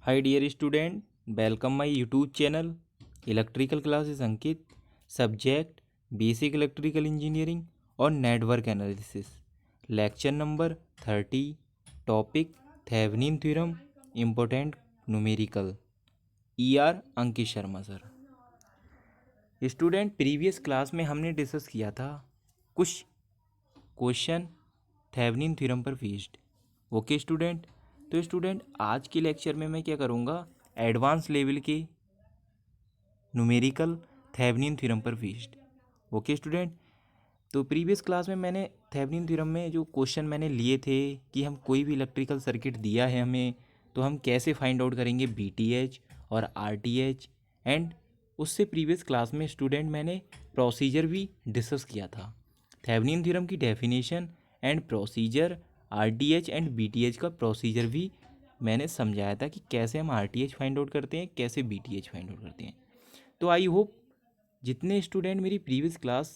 Hi dear student, welcome my YouTube channel electrical classes Ankit. Subject basic electrical engineering और network analysis. Lecture number 30। Topic Thevenin theorem, important numerical. R Ankit Sharma sir. Student, previous class में हमने discuss किया था कुछ question Thevenin theorem पर based. Okay student, तो student आज के लेक्चर में मैं क्या करूँगा, एडवांस लेवल के न्यूमेरिकल थेवेनिन थ्योरम पर बेस्ड। ओके स्टूडेंट, तो प्रीवियस क्लास में मैंने थेवेनिन थ्योरम में जो क्वेश्चन मैंने लिए थे कि हम कोई भी इलेक्ट्रिकल सर्किट दिया है हमें, तो हम कैसे फाइंड आउट करेंगे बीटीएच और आरटीएच। एंड उससे प्रीवियस क्लास में स्टूडेंट मैंने प्रोसीजर भी डिस्कस किया था, थेवेनिन थ्योरम की definition and procedure, RTH and BTH का प्रोसीजर भी मैंने समझाया था कि कैसे हम आरटीएच फाइंड आउट करते हैं, कैसे बीटीएच फाइंड आउट करते हैं। तो आई होप जितने स्टूडेंट मेरी प्रीवियस क्लास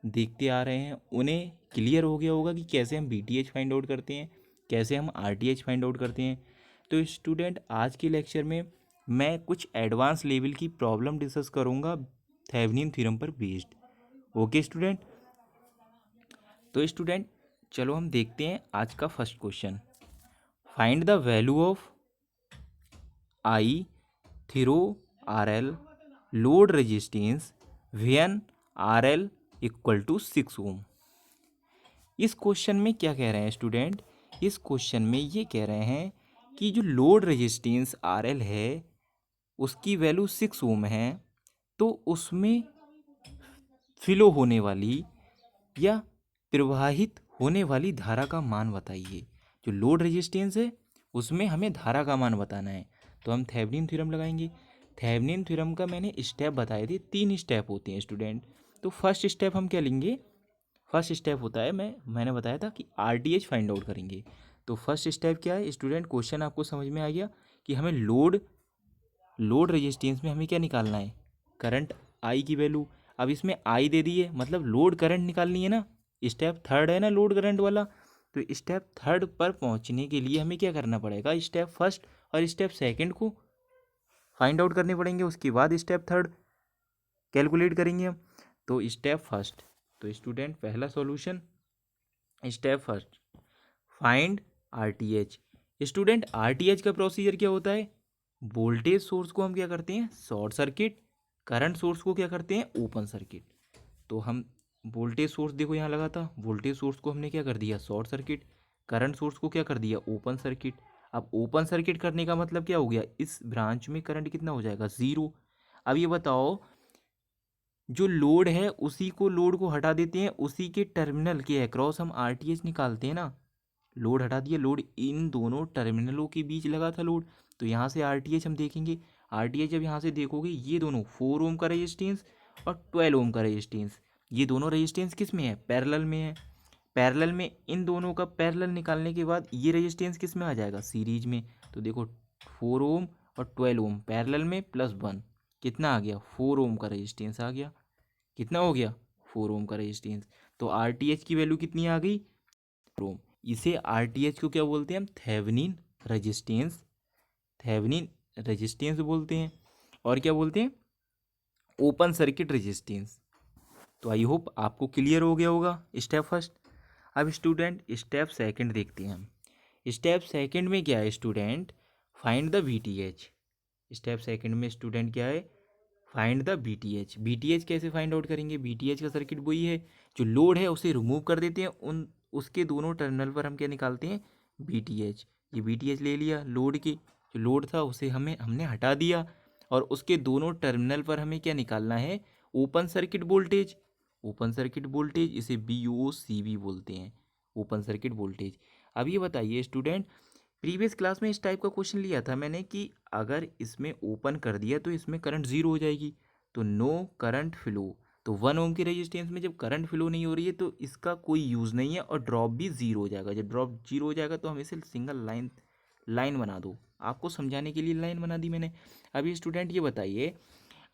देखते आ रहे हैं उन्हें क्लियर हो गया होगा कि कैसे हम बीटीएच फाइंड आउट करते हैं, कैसे हम आरटीएच फाइंड आउट करते हैं। तो स्टूडेंट आज के लेक्चर में मैं कुछ एडवांस लेवल की प्रॉब्लम डिस्कस करूँगा थेवेनिन थ्योरम पर बेस्ड। ओके स्टूडेंट, तो स्टूडेंट चलो हम देखते हैं आज का first question. Find the value of I through R L load resistance when R L equal to 6 ohm. इस क्वेश्चन में क्या कह रहे हैं स्टूडेंट, इस क्वेश्चन में ये कह रहे हैं कि जो लोड रेजिस्टेंस आर एल है उसकी वैल्यू 6 ओम है, तो उसमें फ्लो होने वाली या प्रवाहित होने वाली धारा का मान बताइए। जो लोड रेजिस्टेंस है उसमें हमें धारा का मान बताना है, तो हम थेवेनिन थ्योरम लगाएंगे। थेवेनिन थ्योरम का मैंने स्टेप बताए थे, 3 स्टेप होते हैं स्टूडेंट। तो फर्स्ट स्टेप हम क्या लेंगे, फर्स्ट स्टेप होता है मैंने बताया था कि आरटीएच फाइंड आउट करेंगे। तो फर्स्ट स्टेप क्या है स्टूडेंट, क्वेश्चन आपको समझ में आ गया कि हमें लोड रेजिस्टेंस में हमें क्या निकालना है, करंट आई की वैल्यू। अब इसमें आई दे दी है, मतलब लोड करंट निकालनी है ना। स्टेप थर्ड है ना लोड करंट वाला। तो स्टेप थर्ड पर पहुंचने के लिए हमें क्या करना पड़ेगा, स्टेप फर्स्ट और स्टेप सेकंड को फाइंड आउट करने पड़ेंगे, उसके बाद स्टेप थर्ड कैलकुलेट करेंगे हम। तो स्टेप फर्स्ट, तो स्टूडेंट पहला solution step first find RTH. Student RTH का प्रोसीजर क्या होता है, वोल्टेज सोर्स को हम क्या करते हैं शॉर्ट सर्किट, करंट सोर्स को क्या करते हैं ओपन सर्किट। तो हम वोल्टेज सोर्स देखो यहाँ लगा था, वोल्टेज सोर्स को हमने क्या कर दिया शॉर्ट सर्किट, करंट सोर्स को क्या कर दिया ओपन सर्किट। अब ओपन सर्किट करने का मतलब क्या हो गया, इस ब्रांच में करंट कितना हो जाएगा जीरो। अब ये बताओ, जो लोड है उसी को लोड को हटा देते हैं, उसी के टर्मिनल के अक्रॉस हम आरटीएच निकालते हैं ना। लोड हटा दिया, लोड इन दोनों टर्मिनलों के बीच लगा था लोड, तो यहाँ से आरटीएच हम देखेंगे। आरटीएच जब यहाँ से देखोगे, ये दोनों 4 ओम का रेजिस्टेंस और 12 ओम का रेजिस्टेंस, ये दोनों रेजिस्टेंस किस में है, पैरेलल में है। पैरेलल में इन दोनों का पैरेलल निकालने के बाद ये रेजिस्टेंस किस में आ जाएगा, सीरीज में। तो देखो 4 ओम और 12 ओम पैरेलल में प्लस 1 कितना आ गया, 4 ओम का रेजिस्टेंस आ गया। कितना हो गया, 4 ओम का रेजिस्टेंस। तो आरटीएच की वैल्यू कितनी आ गई, 4 ओम। इसे आरटीएच को क्या बोलते हैं हम, थेवेनिन रेजिस्टेंस, थेवेनिन रेजिस्टेंस बोलते हैं। और क्या बोलते हैं, ओपन सर्किट रेजिस्टेंस। तो आई होप आपको क्लियर हो गया होगा स्टेप फर्स्ट। अब स्टूडेंट स्टेप सेकंड देखते हैं हम। स्टेप सेकंड में क्या है student, find the BTH. Step second में स्टूडेंट क्या है, फाइंड द बीटीएच। बीटीएच कैसे फाइंड आउट करेंगे, बीटीएच का सर्किट वही है, जो लोड है उसे रिमूव कर देते हैं, उन उसके दोनों टर्मिनल पर हम क्या निकालते हैं बीटीएच। ये बीटीएच ले लिया, लोड की जो लोड था उसे हमने हटा दिया, और उसके दोनों टर्मिनल पर हमें क्या निकालना है, open circuit voltage. Open circuit voltage इसे BOCV बोलते हैं, ओपन सर्किट वोल्टेज। अब ये बताइए स्टूडेंट, प्रीवियस क्लास में इस टाइप का क्वेश्चन लिया था मैंने कि अगर इसमें ओपन कर दिया तो इसमें करंट जीरो हो जाएगी, तो नो करंट फ्लो। तो 1 ओम की रेजिस्टेंस में जब करंट फ्लो नहीं हो रही है तो इसका कोई यूज़ नहीं है, और ड्रॉप भी जीरो हो जाएगा। जब ड्रॉप जीरो हो जाएगा तो हम इसे सिंगल लाइन लाइन बना दो, आपको समझाने के लिए लाइन बना दी मैंने। अभी स्टूडेंट ये बताइए,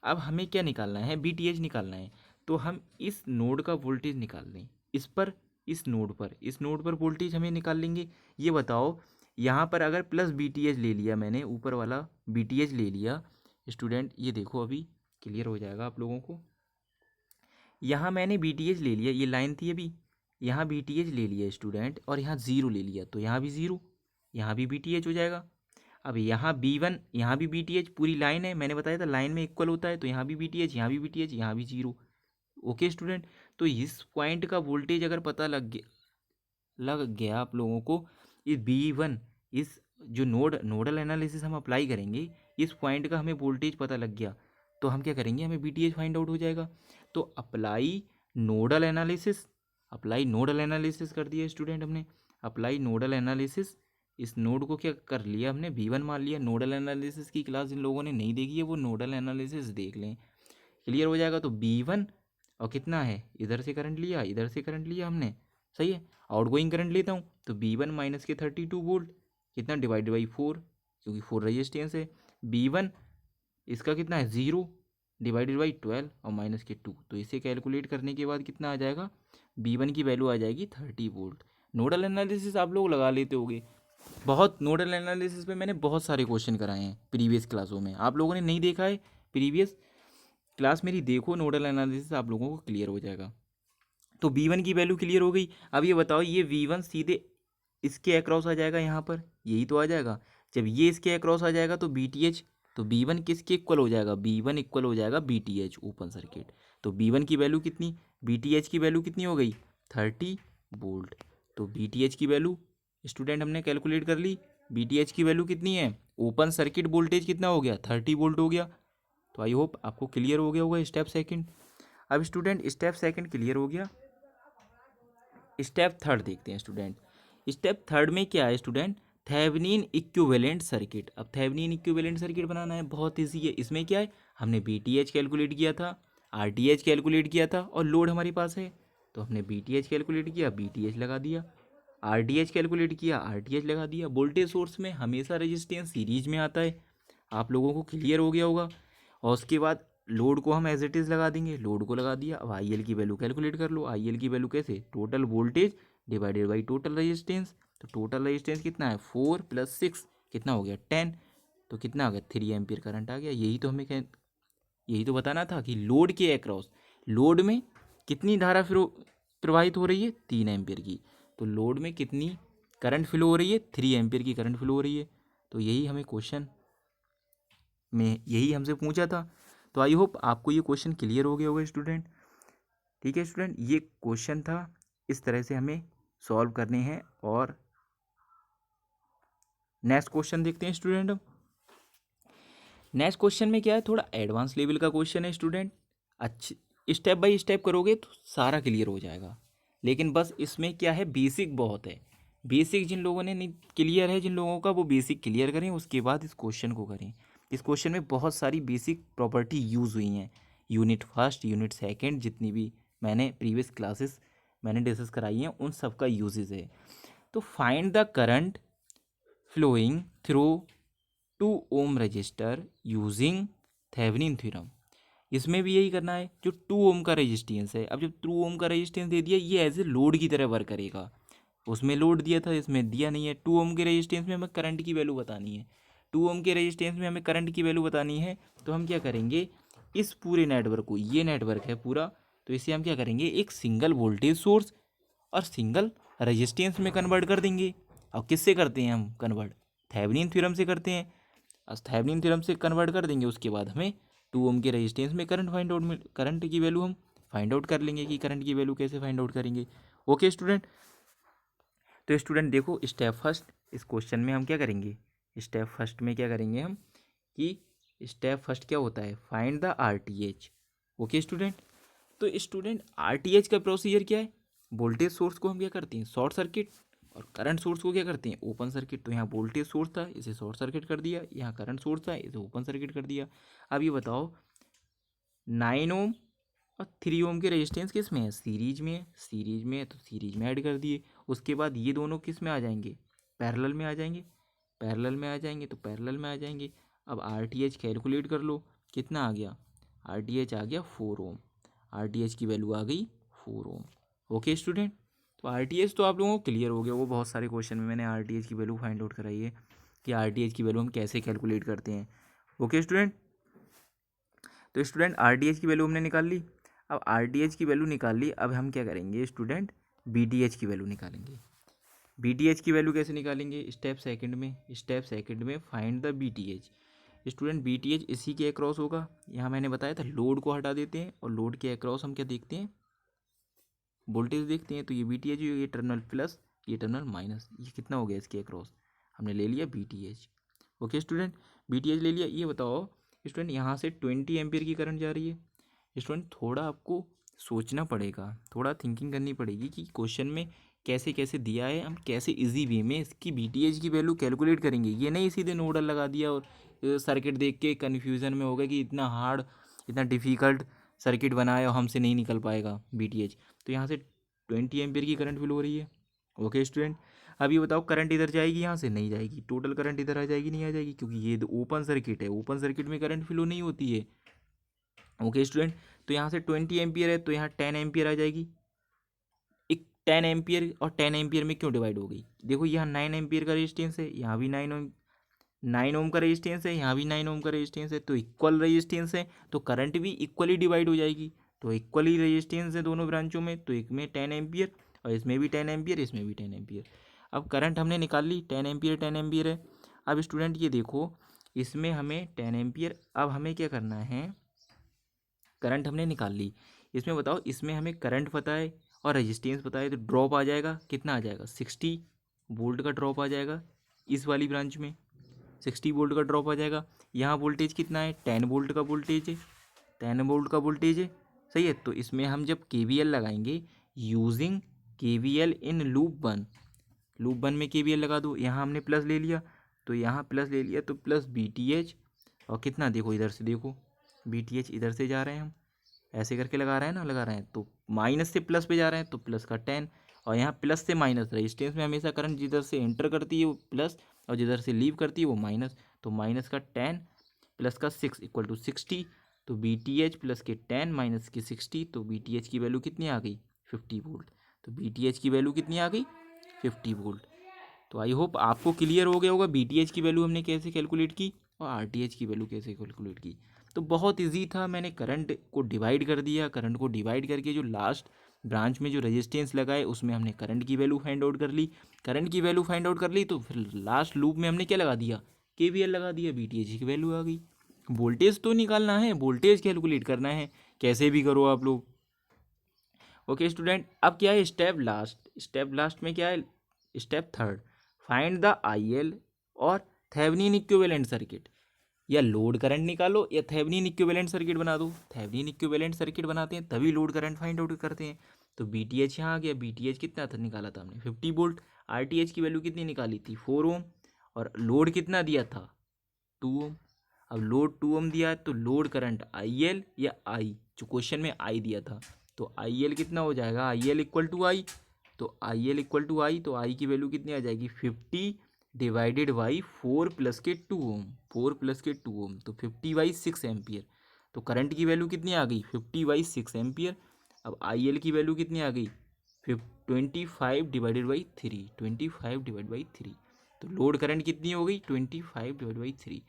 अब हमें क्या निकालना है, बीटीएच निकालना है। तो हम इस नोड का वोल्टेज निकाल लें, इस पर, इस नोड पर वोल्टेज हमें निकाल लेंगे। ये बताओ, यहाँ पर अगर प्लस BTH ले लिया मैंने, ऊपर वाला BTH ले लिया स्टूडेंट, ये देखो अभी क्लियर हो जाएगा आप लोगों को। यहाँ मैंने BTH ले लिया, ये लाइन थी अभी, यहाँ BTH ले लिया स्टूडेंट, और यहाँ ज़ीरो ले लिया, तो यहाँ भी ज़ीरो, यहाँ भी BTH हो जाएगा। अब यहाँ B1, यहाँ भी BTH, पूरी लाइन है, मैंने बताया था लाइन में इक्वल होता है, तो यहाँ भी BTH, यहाँ भी BTH, यहाँ भी ज़ीरो। ओके स्टूडेंट, तो इस पॉइंट का वोल्टेज अगर पता लग गया आप लोगों को, इस B1, इस जो नोडल एनालिसिस हम अप्लाई करेंगे, इस पॉइंट का हमें वोल्टेज पता लग गया, तो हम क्या करेंगे, हमें BTH फाइंड आउट हो जाएगा। तो अप्लाई नोडल एनालिसिस कर दिया स्टूडेंट हमने, अप्लाई नोडल एनालिसिस, इस नोड को क्या कर लिया हमने, B1 मान लिया। नोडल एनालिसिस की क्लास जिन लोगों ने नहीं देखी है वो नोडल एनालिसिस देख लें, क्लियर हो जाएगा। तो B1, और कितना है, इधर से करंट लिया, इधर से करंट लिया हमने, सही है, आउटगोइंग करंट लेता हूँ, तो B1 माइनस के 32 वोल्ट, कितना, डिवाइडेड बाई 4, क्योंकि 4 रेजिस्टेंस है। B1 इसका कितना है, 0, डिवाइडेड बाई 12 और माइनस के 2, तो इसे कैलकुलेट करने के बाद कितना आ जाएगा, B1 की वैल्यू आ जाएगी 30 वोल्ट। नोडल एनालिसिस आप लोग लगा लेते होगे, बहुत नोडल एनालिसिस पे मैंने बहुत सारे क्वेश्चन कराए हैं प्रीवियस क्लासों में, आप लोगों ने नहीं देखा है प्रीवियस क्लास मेरी, देखो नोडल एनालिसिस, आप लोगों को क्लियर हो जाएगा। तो B1 की वैल्यू क्लियर हो गई। अब ये बताओ, ये V1 सीधे इसके अक्रॉस आ जाएगा, यहाँ पर यही तो आ जाएगा। जब ये इसके अक्रॉस आ जाएगा तो BTH, तो B1 किसके इक्वल हो जाएगा, B1 इक्वल हो जाएगा BTH ओपन सर्किट। तो B1 की वैल्यू कितनी, BTH की वैल्यू कितनी हो गई, 30 वोल्ट। तो BTH की वैल्यू स्टूडेंट हमने कैलकुलेट कर ली, BTH की वैल्यू कितनी है, ओपन सर्किट वोल्टेज कितना हो गया, 30 वोल्ट हो गया। तो आई होप आपको क्लियर हो गया होगा स्टेप सेकंड। अब स्टूडेंट स्टेप सेकंड क्लियर हो गया, स्टेप थर्ड देखते हैं स्टूडेंट। स्टेप थर्ड में क्या है स्टूडेंट, थेवेनिन इक्विवेलेंट सर्किट। अब थेवेनिन इक्विवेलेंट सर्किट बनाना है, बहुत ईजी है। इसमें क्या है, हमने BTH कैलकुलेट किया था, RTH कैलकुलेट किया था, और लोड हमारे पास है, तो हमने BTH कैलकुलेट किया, BTH लगा दिया, RTH कैलकुलेट किया, RTH लगा दिया। वोल्टेज सोर्स में हमेशा रेजिस्टेंस सीरीज में आता है, आप लोगों को क्लियर हो गया होगा। और उसके बाद लोड को हम एज इट इज़ लगा देंगे, लोड को लगा दिया। अब IL की वैल्यू कैलकुलेट कर लो, IL की वैल्यू कैसे, total voltage divided by total resistance. तो टोटल रेजिस्टेंस कितना है, 4 + 6 कितना हो गया, 10, तो कितना आ गया, 3 एम्पियर करंट आ गया। यही तो बताना था कि लोड के अक्रॉस, लोड में कितनी धारा प्रवाहित हो रही है, 3 एम्पियर की। तो लोड में कितनी करंट फ्लो हो रही है, 3 एम्पियर की करंट फ्लो हो रही है। तो यही हमें क्वेश्चन में यही हमसे पूछा था। तो आई होप आपको ये क्वेश्चन क्लियर हो गया होगा स्टूडेंट। ठीक है स्टूडेंट, ये क्वेश्चन था, इस तरह से हमें सॉल्व करने हैं। और नेक्स्ट क्वेश्चन देखते हैं स्टूडेंट। अब नेक्स्ट क्वेश्चन में क्या है, थोड़ा एडवांस लेवल का क्वेश्चन है स्टूडेंट। अच्छी स्टेप बाय स्टेप करोगे तो सारा क्लियर हो जाएगा, लेकिन बस इसमें क्या है, बेसिक बहुत है। बेसिक जिन लोगों ने नहीं क्लियर है, जिन लोगों का, वो बेसिक क्लियर करें, उसके बाद इस क्वेश्चन को करें। इस क्वेश्चन में बहुत सारी बेसिक प्रॉपर्टी यूज़ हुई हैं, यूनिट फर्स्ट यूनिट सेकंड, जितनी भी मैंने प्रीवियस क्लासेस मैंने डिस्कस कराई हैं उन सब का यूजेस है। तो find the current flowing through 2 ohm resistor using Thevenin theorem. इसमें भी यही करना है, जो 2 ओम का रेजिस्टेंस है। अब जब 2 ओम का रेजिस्टेंस दे दिया, ये एज ए लोड की तरह वर्क करेगा। उसमें लोड दिया था, इसमें दिया नहीं है। 2 ओम के रेजिस्टेंस में हमें करंट की वैल्यू बतानी है, 2 ओम के रेजिस्टेंस में हमें करंट की वैल्यू बतानी है। तो हम क्या करेंगे, इस पूरे नेटवर्क को, ये नेटवर्क है पूरा, तो इसे हम क्या करेंगे, एक सिंगल वोल्टेज सोर्स और सिंगल रेजिस्टेंस में कन्वर्ट कर देंगे। अब किससे करते हैं हम कन्वर्ट, थेवेनिन थ्योरम से करते हैं। थेवेनिन थ्योरम से कन्वर्ट कर देंगे, उसके बाद हमें 2 ओम के रेजिस्टेंस में करंट की वैल्यू हम फाइंड आउट कर लेंगे। कि करंट की वैल्यू कैसे फाइंड आउट करेंगे। ओके स्टूडेंट, तो स्टूडेंट देखो स्टेप फर्स्ट, इस क्वेश्चन में हम क्या करेंगे, स्टेप फर्स्ट में क्या करेंगे हम, कि स्टेप फर्स्ट क्या होता है, find the RTH। Okay student, तो स्टूडेंट RTH का प्रोसीजर क्या है, वोल्टेज सोर्स को हम क्या करते हैं, शॉर्ट सर्किट, और करंट सोर्स को क्या करते हैं, ओपन सर्किट। तो यहाँ वोल्टेज सोर्स था, इसे शॉर्ट सर्किट कर दिया, यहाँ करंट सोर्स था, इसे ओपन सर्किट कर दिया। अब ये बताओ 9 ओम और 3 ओम के रेजिस्टेंस किस में है, सीरीज में है। सीरीज में है तो सीरीज में ऐड कर दिए। उसके बाद ये दोनों किस में आ जाएंगे, पैरेलल में आ जाएंगे। पैरेलल में आ जाएंगे तो पैरेलल में आ जाएंगे। अब RTH कैलकुलेट कर लो, कितना आ गया, RTH आ गया 4 ओम। RTH की वैल्यू आ गई 4 ओम। ओके स्टूडेंट, तो आरटीएच तो आप लोगों को क्लियर हो गया, वो बहुत सारे क्वेश्चन में मैंने आरटीएच की वैल्यू फाइंड आउट कराई है कि आरटीएच की वैल्यू हम कैसे कैलकुलेट करते हैं। ओके स्टूडेंट, तो स्टूडेंट आरटीएच की वैल्यू हमने निकाल ली। अब आरटीएच की वैल्यू निकाल ली, अब हम क्या करेंगे स्टूडेंट, बीटीएच की वैल्यू निकालेंगे। बीटीएच की वैल्यू कैसे निकालेंगे, स्टेप सेकंड में find the BTH. Student BTH इसी के अक्रॉस होगा, यहाँ मैंने बताया था लोड को हटा देते हैं और लोड के अक्रॉस हम क्या देखते हैं, वोल्टेज देखते हैं। तो ये बीटीएच, ये टर्मिनल प्लस, ये टर्मिनल माइनस, ये कितना हो गया इसके अक्रॉस, हमने ले लिया बीटीएच। ओके स्टूडेंट, बीटीएच ले लिया। ये बताओ स्टूडेंट, यहाँ से 20 एम्पियर की करंट जा रही है। स्टूडेंट थोड़ा आपको सोचना पड़ेगा, थोड़ा थिंकिंग करनी पड़ेगी कि क्वेश्चन में कैसे कैसे दिया है, हम कैसे इजी वे में इसकी बीटीएच की वैल्यू कैलकुलेट करेंगे। ये नहीं सीधे नोडल लगा दिया और सर्किट देख के कन्फ्यूज़न में हो गया कि इतना हार्ड, इतना डिफ़िकल्ट सर्किट बनाया और हमसे नहीं निकल पाएगा बीटीएच। तो यहाँ से 20 एम्पियर की करंट फ्लो हो रही है। ओके स्टूडेंट, अब ये बताओ करंट इधर जाएगी, यहाँ से नहीं जाएगी, टोटल करंट इधर आ जाएगी नहीं आ जाएगी, क्योंकि ये ओपन सर्किट है, ओपन सर्किट में करंट फ्लो नहीं होती है। ओके स्टूडेंट, तो यहाँ से 20 एम्पियर है तो यहाँ 10 एम्पियर आ जाएगी। एक 10 एम्पियर और 10 एम्पियर में क्यों डिवाइड हो गई, देखो यहाँ 9 एम्पियर का रेजिस्टेंस है, यहाँ भी 9 ओम का रेजिस्टेंस है, यहाँ भी 9 ओम का रेजिस्टेंस है, तो इक्वल रेजिस्टेंस है तो करंट भी इक्वली डिवाइड हो जाएगी। तो इक्वली रेजिस्टेंस है दोनों ब्रांचों में, तो एक में 10 एम्पियर और इसमें भी 10 एम्पियर, इसमें भी 10 एम्पियर। अब करंट हमने निकाल ली, 10 एम्पियर है। अब स्टूडेंट ये देखो, इसमें हमें 10 एम्पियर, अब हमें क्या करना है, करंट हमने निकाल ली, इसमें बताओ, इसमें हमें करंट पता है और रेजिस्टेंस पता है, तो ड्रॉप आ जाएगा, कितना आ जाएगा, 60 वोल्ट का ड्रॉप आ जाएगा इस वाली ब्रांच में, 60 वोल्ट का ड्रॉप आ जाएगा। यहाँ वोल्टेज कितना है, 10 वोल्ट का वोल्टेज है, 10 वोल्ट का वोल्टेज है, सही है। तो इसमें हम जब केवीएल लगाएंगे, using KVL in loop one में केवीएल लगा दो, यहाँ हमने प्लस ले लिया, तो यहाँ प्लस ले लिया तो प्लस बीटीएच, और कितना देखो इधर से, देखो बीटीएच इधर से जा रहे हैं, हम ऐसे करके लगा रहे हैं ना, लगा रहे हैं, तो माइनस से प्लस पे जा रहे हैं, तो प्लस का 10, और यहाँ प्लस से माइनस, रेजिस्टेंस में हमेशा करंट जिधर से एंटर करती है वो प्लस और जिधर से लीव करती है वो माइनस, तो माइनस का 10 प्लस का 6 इक्वल टू 60। तो बीटीएच प्लस के 10 माइनस के 60, तो बीटीएच की वैल्यू कितनी आ गई, 50 वोल्ट। तो बीटीएच की वैल्यू कितनी आ गई, 50 वोल्ट। तो आई होप आपको क्लियर हो गया होगा बीटीएच की वैल्यू हमने कैसे कैलकुलेट की और आरटीएच की वैल्यू कैसे कैलकुलेट की। तो बहुत इजी था, मैंने करंट को डिवाइड कर दिया, करंट को डिवाइड करके जो लास्ट ब्रांच में जो रेजिस्टेंस लगाए उसमें हमने करंट की वैल्यू फाइंड आउट कर ली, करंट की वैल्यू फाइंड आउट कर ली, तो फिर लास्ट लूप में हमने क्या लगा दिया, केवीएल लगा दिया, बीटीएच की वैल्यू आ गई। वोल्टेज तो निकालना है, वोल्टेज कैलकुलेट करना है, कैसे भी करो आप लोग। ओके स्टूडेंट, अब क्या है स्टेप लास्ट में क्या है, step third, find the IL और थेवेनिन इक्विवेलेंट सर्किट। या लोड करंट निकालो या थेवेनिन इक्विवेलेंट सर्किट बना दो, थेवेनिन इक्विवेलेंट सर्किट बनाते हैं तभी लोड करंट फाइंड आउट करते हैं। तो बीटीएच यहाँ आ गया, बीटीएच कितना था निकाला था हमने 50 वोल्ट, आरटीएच की वैल्यू कितनी निकाली थी 4 ओम, और लोड कितना दिया था 2 ओम। अब लोड 2 ओम दिया है तो लोड करंट आईएल या आई, जो क्वेश्चन में आई दिया था, तो आईएल कितना हो जाएगा, आईएल इक्वल टू आई, तो आईएल इक्वल टू आई, तो आई की वैल्यू कितनी आ जाएगी 50 डिवाइडेड बाई 4 प्लस के 2 ओम, 4 प्लस के 2 ओम, तो 50 बाई 6 एम्पियर। तो करंट की वैल्यू कितनी आ गई 50 बाई 6 एम्पियर। अब आईएल की वैल्यू कितनी आ गई 25 डिवाइडेड बाई 3, 25 डिवाइड बाई 3, तो लोड करंट कितनी हो गई 25 डिवाइड बाई 3।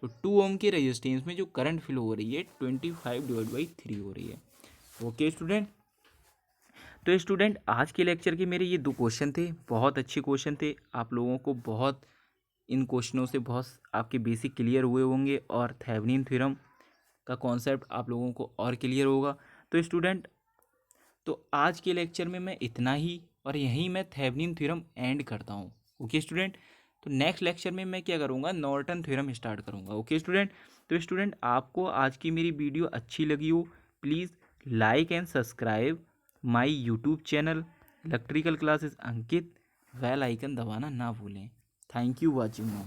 तो 2 ओम के रेजिस्टेंस में जो करंट फ्लो हो रही है 25 डिवाइड बाई 3 हो रही है। ओके स्टूडेंट, तो स्टूडेंट आज के लेक्चर के मेरे ये 2 क्वेश्चन थे, बहुत अच्छे क्वेश्चन थे, आप लोगों को बहुत इन क्वेश्चनों से बहुत आपके बेसिक क्लियर हुए होंगे और थेवेनिन थ्योरम का कॉन्सेप्ट आप लोगों को और क्लियर होगा। तो स्टूडेंट, तो आज के लेक्चर में मैं इतना ही, और यहीं मैं थेवेनिन थ्योरम एंड करता हूँ। ओके स्टूडेंट, तो नेक्स्ट लेक्चर में मैं क्या करूँगा, नॉर्टन थ्योरम स्टार्ट करूँगा। ओके स्टूडेंट, तो स्टूडेंट आपको आज की मेरी वीडियो अच्छी लगी हो, please like and subscribe my YouTube channel electrical classes Ankit, bell icon दबाना ना भूलें। Thank you watching now.